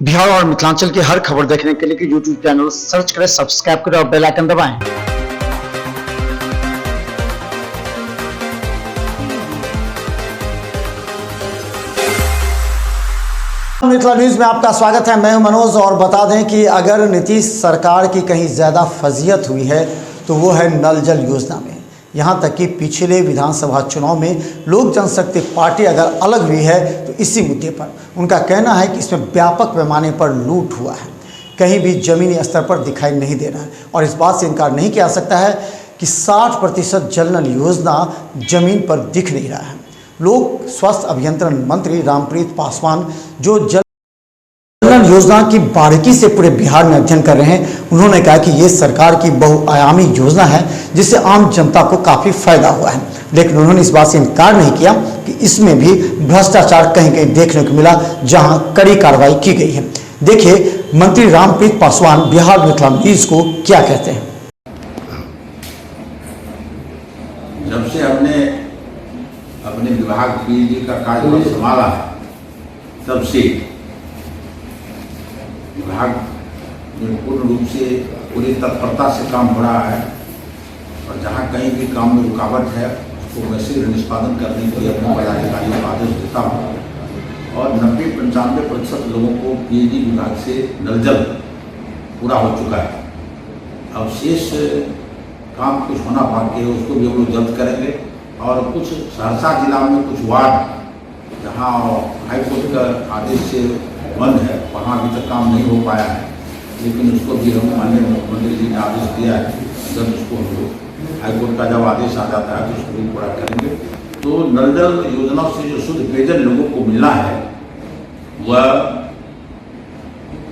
बिहार और मिथिलांचल की हर खबर देखने के लिए यूट्यूब चैनल सर्च करें, सब्सक्राइब करें और बेल आइकन दबाएं। मिथिला न्यूज में आपका स्वागत है। मैं हूं मनोज और बता दें कि अगर नीतीश सरकार की कहीं ज़्यादा फजीहत हुई है तो वो है नल जल योजना में। यहाँ तक कि पिछले विधानसभा चुनाव में लोक जनशक्ति पार्टी अगर अलग हुई है तो इसी मुद्दे पर उनका कहना है कि इसमें व्यापक पैमाने पर लूट हुआ है, कहीं भी ज़मीनी स्तर पर दिखाई नहीं दे रहा है। और इस बात से इनकार नहीं किया जा सकता है कि 60% जल नल योजना जमीन पर दिख नहीं रहा है। लोक स्वास्थ्य अभियंत्रण मंत्री रामप्रीत पासवान जो जल योजना की बारीकी से पूरे बिहार में अध्ययन कर रहे हैं, उन्होंने कहा कि ये सरकार की बहुआयामी योजना है जिससे आम जनता को काफ़ी फायदा हुआ है। लेकिन उन्होंने इस बात से इनकार नहीं किया कि इसमें भी भ्रष्टाचार कहीं कहीं देखने को मिला, जहां कड़ी कार्रवाई की गई है। देखिए मंत्री रामप्रीत पासवान बिहार मिथिला न्यूज को क्या कहते हैं। जब से हमने अपने विभाग पीएचडी का कार्यभार संभाला है, तब से विभाग में पूर्ण रूप से पूरी तत्परता से काम हो रहा है और जहाँ कहीं भी काम में रुकावट है उसको वैसे निष्पादन करने के लिए अपने पदाधिकारियों को आदेश देता हूँ। और 90-95% लोगों को पीएचडी विभाग से नल जल पूरा हो चुका है। अब शेष काम कुछ होना बाकी है, उसको भी हम लोग जल्द करेंगे। और कुछ सहरसा जिला में कुछ वार्ड जहाँ हाईकोर्ट का आदेश से बंद है, वहाँ अभी तक काम नहीं हो पाया है, लेकिन उसको भी हम माननीय मुख्यमंत्री जी ने आदेश दिया है। जब उसको हम लोग हाईकोर्ट का जब आदेश आ जाता है तो उसको भी पूरा करेंगे। तो नल जल योजना से जो शुद्ध पेयजल लोगों को मिलना है, वह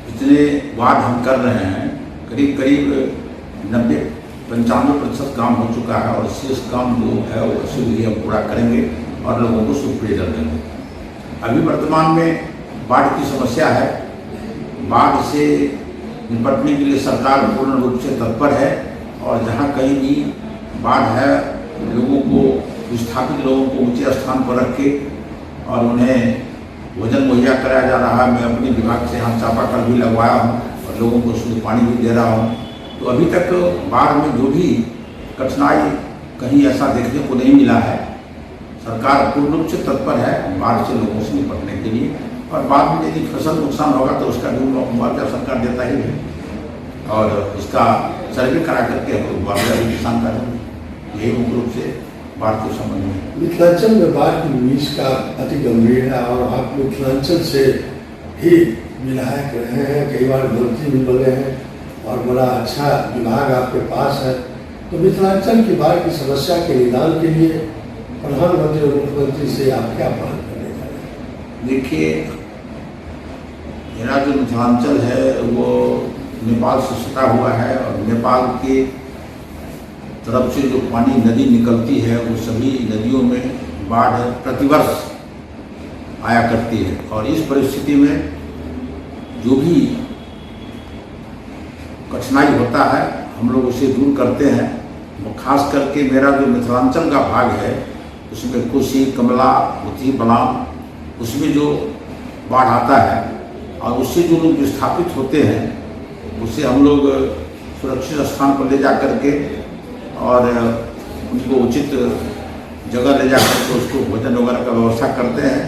इतने वार्ड हम कर रहे हैं, करीब 90-95% काम हो चुका है और शेष काम जो है वो शीघ्र हम पूरा करेंगे और लोगों को शुद्ध पेयजल देंगे। अभी वर्तमान में बाढ़ की समस्या है। बाढ़ से निपटने के लिए सरकार पूर्ण रूप से तत्पर है और जहां कहीं भी बाढ़ है, लोगों को विस्थापित लोगों को ऊंचे स्थान पर रख के और उन्हें भोजन मुहैया कराया जा रहा है। मैं अपने विभाग से यहाँ चापाकल भी लगवाया हूँ और लोगों को शुद्ध पानी भी दे रहा हूँ। तो अभी तक बाढ़ में जो भी कठिनाई कहीं ऐसा देखने को नहीं मिला है। सरकार पूर्ण रूप से तत्पर है बाढ़ से लोगों से निपटने के लिए। और बाद में यदि फसल नुकसान होगा तो उसका भी मुआवजा सरकार देता ही है और इसका सर्वे करा करके हम लोग मुआवजा भी किसान का देंगे। यही मुख्य रूप से बाढ़ के संबंध में मिथिलांचल में बाढ़ की मीज का अति गंभीर है और आप मिथिलांचल से ही विधायक रहे हैं, कई बार मंत्री भी बने हैं और बड़ा अच्छा विभाग आपके पास है। तो मिथिलांचल की बाढ़ की समस्या के निदान के लिए प्रधानमंत्री और मुख्यमंत्री से आप क्या पहल करने जा रहे हैं? देखिए, मेरा जो मिथिलांचल है वो नेपाल से सटा हुआ है और नेपाल के तरफ से जो पानी नदी निकलती है वो सभी नदियों में बाढ़ प्रतिवर्ष आया करती है। और इस परिस्थिति में जो भी कठिनाई होता है हम लोग उसे दूर करते हैं। वो खास करके मेरा जो मिथिलांचल का भाग है उसमें कोसी, कमला, बुद्धि, बलान, उसमें जो बाढ़ आता है और उससे जो लोग विस्थापित होते हैं उसे हम लोग सुरक्षित स्थान पर ले जा करके और उनको उचित जगह ले जा करके उसको भोजन वगैरह का व्यवस्था करते हैं।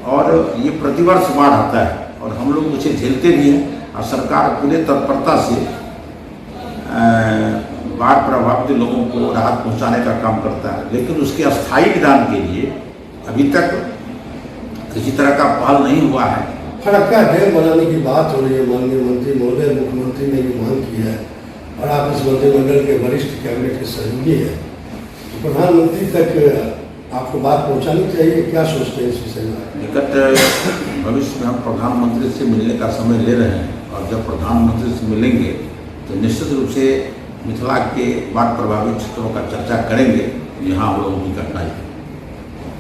और ये प्रतिवर्ष बाढ़ आता है और हम लोग उसे झेलते भी हैं और सरकार पूरे तत्परता से बाढ़ प्रभावित लोगों को राहत पहुंचाने का काम करता है। लेकिन उसके अस्थायी निदान के लिए अभी तक किसी तरह का पहल नहीं हुआ है। फरक्का डैम बनाने की बात हो रही है, माननीय मंत्री महोदय, मुख्यमंत्री ने भी मांग की है और आप इस मंत्रिमंडल के वरिष्ठ कैबिनेट के सहयोगी हैं, तो प्रधानमंत्री तक आपको बात पहुंचानी चाहिए। क्या सोचते हैं इस विषय में? निकट भविष्य में हम प्रधानमंत्री से मिलने का समय ले रहे हैं और जब प्रधानमंत्री से मिलेंगे तो निश्चित रूप से मिथिला के बाढ़ प्रभावित क्षेत्रों का चर्चा करेंगे जहाँ हम लोगों की घटनाएं